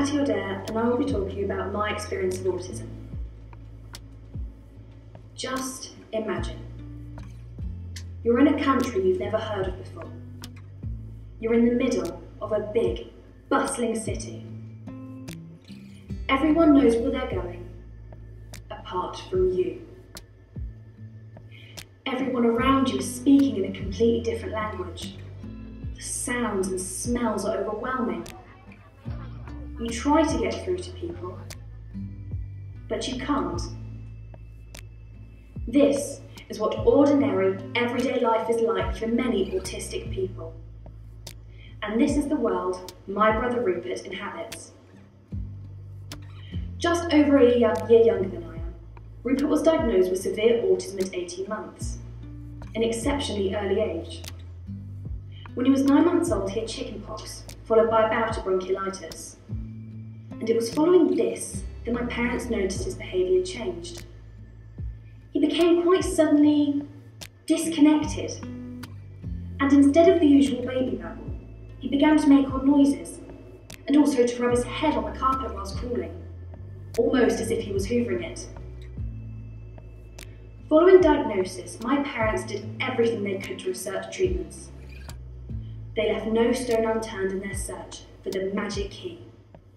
Hattie Audaer, and I will be talking about my experience of autism. Just imagine. You're in a country you've never heard of before. You're in the middle of a big, bustling city. Everyone knows where they're going, apart from you. Everyone around you is speaking in a completely different language. The sounds and smells are overwhelming. You try to get through to people, but you can't. This is what ordinary, everyday life is like for many autistic people. And this is the world my brother Rupert inhabits. Just over a year younger than I am, Rupert was diagnosed with severe autism at 18 months, an exceptionally early age. When he was 9 months old, he had chickenpox, followed by a bout of bronchiolitis. And it was following this that my parents noticed his behaviour changed. He became quite suddenly disconnected, and instead of the usual baby babble, he began to make odd noises, and also to rub his head on the carpet whilst crawling, almost as if he was hoovering it. Following diagnosis, my parents did everything they could to research treatments. They left no stone unturned in their search for the magic key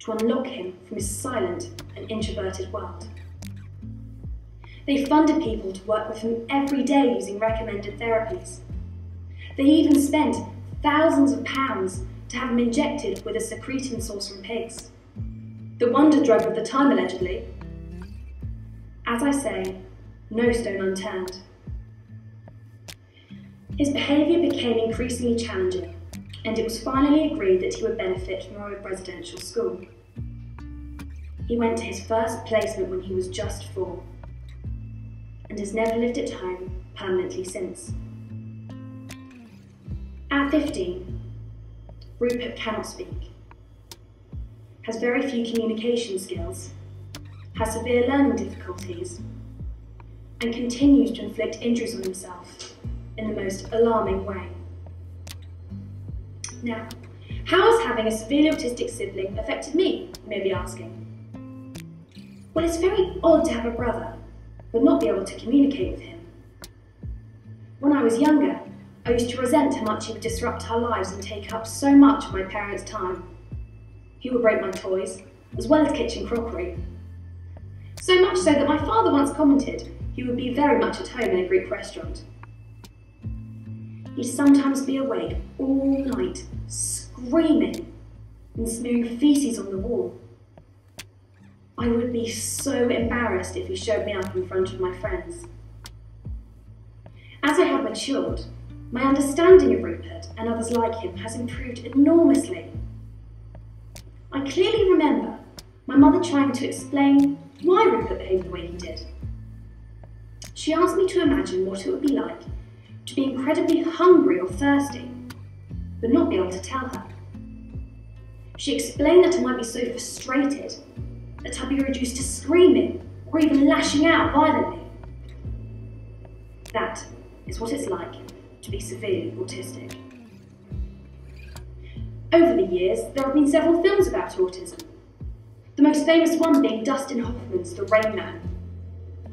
to unlock him from his silent and introverted world. They funded people to work with him every day using recommended therapies. They even spent thousands of pounds to have him injected with a secretin source from pigs. The wonder drug of the time, allegedly. As I say, no stone unturned. His behaviour became increasingly challenging, and it was finally agreed that he would benefit from a residential school. He went to his first placement when he was just 4, and has never lived at home permanently since. At 15, Rupert cannot speak, has very few communication skills, has severe learning difficulties, and continues to inflict injuries on himself in the most alarming way. Now, how has having a severely autistic sibling affected me, you may be asking? Well, it's very odd to have a brother, but not be able to communicate with him. When I was younger, I used to resent how much he would disrupt our lives and take up so much of my parents' time. He would break my toys, as well as kitchen crockery. So much so that my father once commented he would be very much at home in a Greek restaurant. He'd sometimes be awake all night, screaming and smearing feces on the wall. I would be so embarrassed if he showed me up in front of my friends. As I have matured, my understanding of Rupert and others like him has improved enormously. I clearly remember my mother trying to explain why Rupert behaved the way he did. She asked me to imagine what it would be like to be incredibly hungry or thirsty, but not be able to tell her. She explained that I might be so frustrated that I'd be reduced to screaming or even lashing out violently. That is what it's like to be severely autistic. Over the years, there have been several films about autism, the most famous one being Dustin Hoffman's The Rain Man.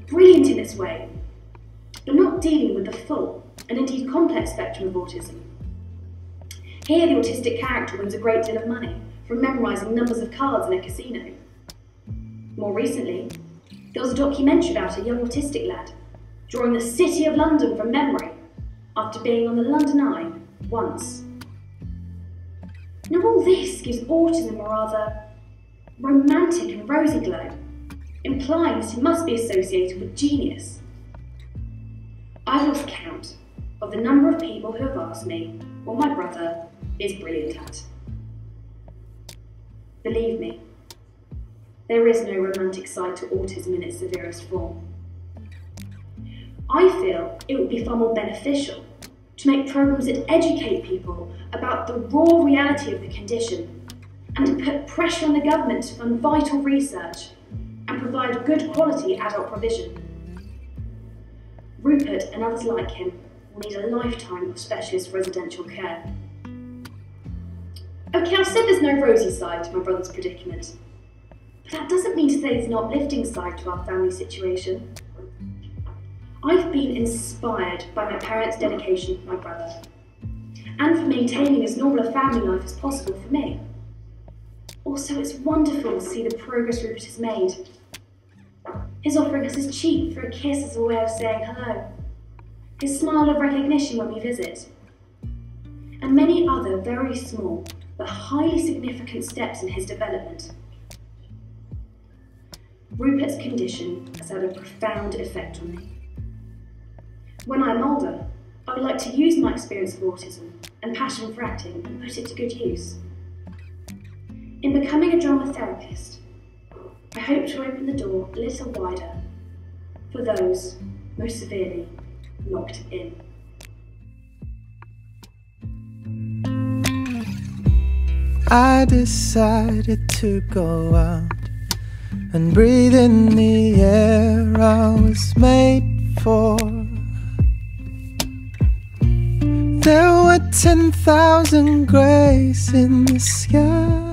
Brilliant in its way, but not dealing with the full and indeed complex spectrum of autism. Here, the autistic character wins a great deal of money from memorising numbers of cards in a casino. More recently, there was a documentary about a young autistic lad drawing the City of London from memory after being on the London Eye once. Now all this gives autism a rather romantic and rosy glow, implying that it must be associated with genius. I've lost count of the number of people who have asked me what my brother is brilliant at. Believe me, there is no romantic side to autism in its severest form. I feel it would be far more beneficial to make programs that educate people about the raw reality of the condition and to put pressure on the government to fund vital research and provide good quality adult provision. Rupert and others like him will need a lifetime of specialist residential care. Okay, I've said there's no rosy side to my brother's predicament, But that doesn't mean to say there's an uplifting side to our family situation. I've been inspired by my parents' dedication for my brother, and for maintaining as normal a family life as possible for me. Also, it's wonderful to see the progress Rupert has made. His offering us his cheek for a kiss as a way of saying hello, his smile of recognition when we visit, and many other very small but highly significant steps in his development. Rupert's condition has had a profound effect on me. When I'm older, I would like to use my experience of autism and passion for acting and put it to good use. In becoming a drama therapist, I hope to open the door a little wider for those most severely locked in. I decided to go out and breathe in the air I was made for. There were 10,000 greys in the sky.